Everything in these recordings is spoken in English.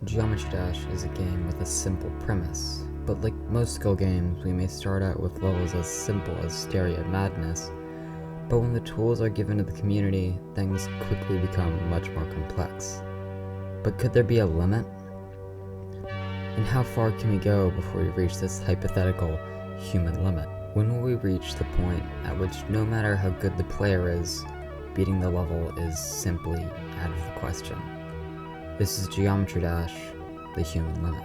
Geometry Dash is a game with a simple premise, but like most skill games, we may start out with levels as simple as Stereo Madness, but when the tools are given to the community, things quickly become much more complex. But could there be a limit? And how far can we go before we reach this hypothetical human limit? When will we reach the point at which no matter how good the player is, beating the level is simply out of the question? This is Geometry Dash, the human limit.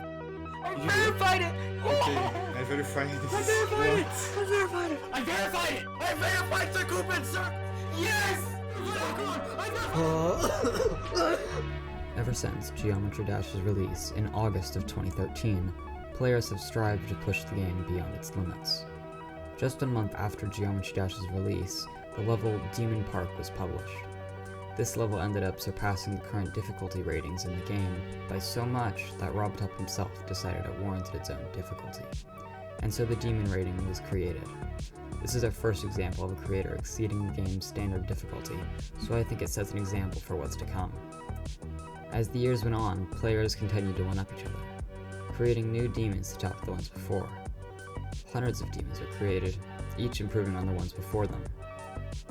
I verified it! Okay, I verified this. I verified it! What? I verified it! I verified it! I verified the coupon, sir! Yes! Ever since Geometry Dash's release in August of 2013, players have strived to push the game beyond its limits. Just a month after Geometry Dash's release, the level Demon Park was published. This level ended up surpassing the current difficulty ratings in the game by so much that Robtop himself decided it warranted its own difficulty. And so the Demon rating was created. This is our first example of a creator exceeding the game's standard difficulty, so I think it sets an example for what's to come. As the years went on, players continued to one-up each other, creating new demons to top the ones before. Hundreds of demons were created, each improving on the ones before them.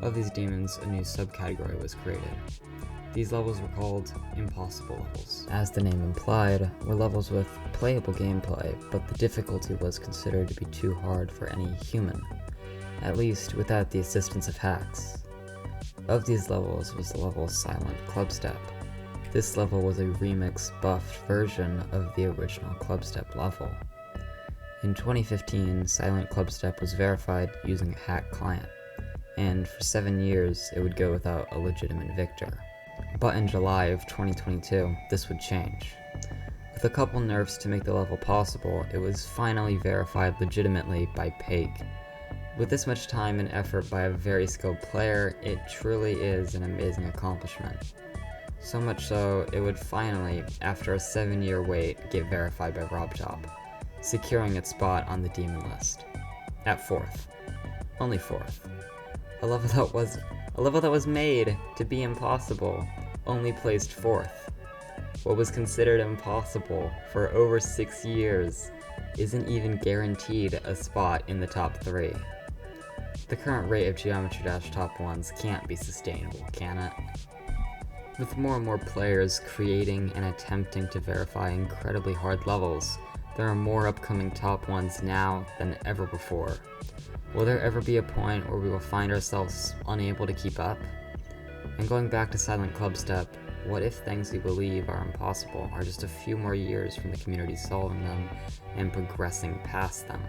Of these demons, a new subcategory was created. These levels were called impossible levels. As the name implied, were levels with playable gameplay, but the difficulty was considered to be too hard for any human, at least without the assistance of hacks. Of these levels was the level Silent Clubstep. This level was a remix buffed version of the original Clubstep level. In 2015, Silent Clubstep was verified using a hack client, and for 7 years it would go without a legitimate victor. But in July of 2022, this would change. With a couple nerfs to make the level possible, it was finally verified legitimately by Peg. With this much time and effort by a very skilled player, it truly is an amazing accomplishment. So much so, it would finally, after a 7-year wait, get verified by Robtop, securing its spot on the demon list. At 4th. Only 4th. A level that was made to be impossible, only placed 4th. What was considered impossible for over 6 years isn't even guaranteed a spot in the top 3. The current rate of Geometry Dash top 1s can't be sustainable, can it? With more and more players creating and attempting to verify incredibly hard levels, there are more upcoming top 1s now than ever before. Will there ever be a point where we will find ourselves unable to keep up? And going back to Silent Clubstep, what if things we believe are impossible are just a few more years from the community solving them and progressing past them?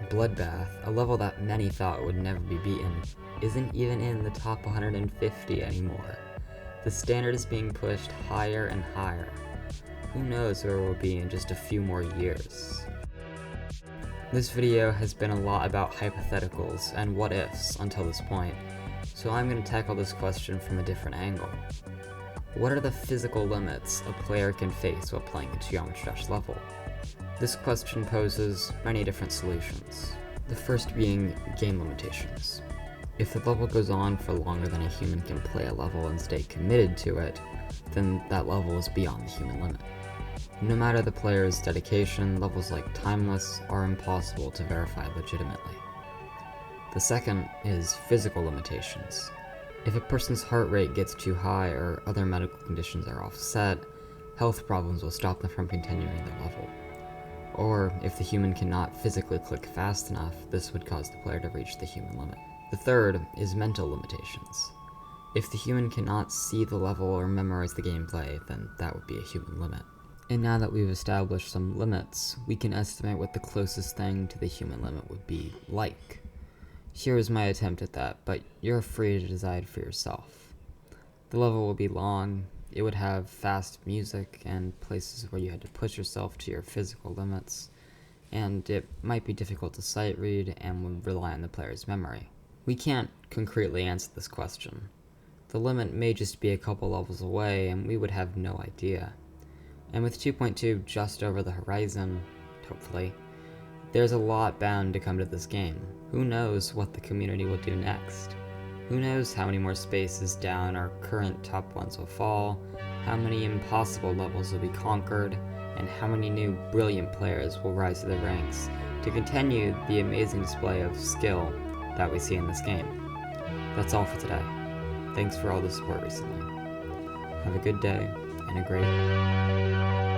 Bloodbath, a level that many thought would never be beaten, isn't even in the top 150 anymore. The standard is being pushed higher and higher. Who knows where we'll be in just a few more years? This video has been a lot about hypotheticals and what ifs until this point, so I'm going to tackle this question from a different angle. What are the physical limits a player can face while playing a Geometry Dash level? This question poses many different solutions, the first being game limitations. If the level goes on for longer than a human can play a level and stay committed to it, then that level is beyond the human limit. No matter the player's dedication, levels like Timeless are impossible to verify legitimately. The second is physical limitations. If a person's heart rate gets too high or other medical conditions are offset, health problems will stop them from continuing the level. Or, if the human cannot physically click fast enough, this would cause the player to reach the human limit. The third is mental limitations. If the human cannot see the level or memorize the gameplay, then that would be a human limit. And now that we've established some limits, we can estimate what the closest thing to the human limit would be like. Here is my attempt at that, but you're free to decide for yourself. The level will be long, it would have fast music and places where you had to push yourself to your physical limits, and it might be difficult to sight read and would rely on the player's memory. We can't concretely answer this question. The limit may just be a couple levels away and we would have no idea. And with 2.2 just over the horizon, hopefully, there's a lot bound to come to this game. Who knows what the community will do next? Who knows how many more spaces down our current top 1s will fall, how many impossible levels will be conquered, and how many new brilliant players will rise to the ranks to continue the amazing display of skill that we see in this game. That's all for today. Thanks for all the support recently. Have a good day and a great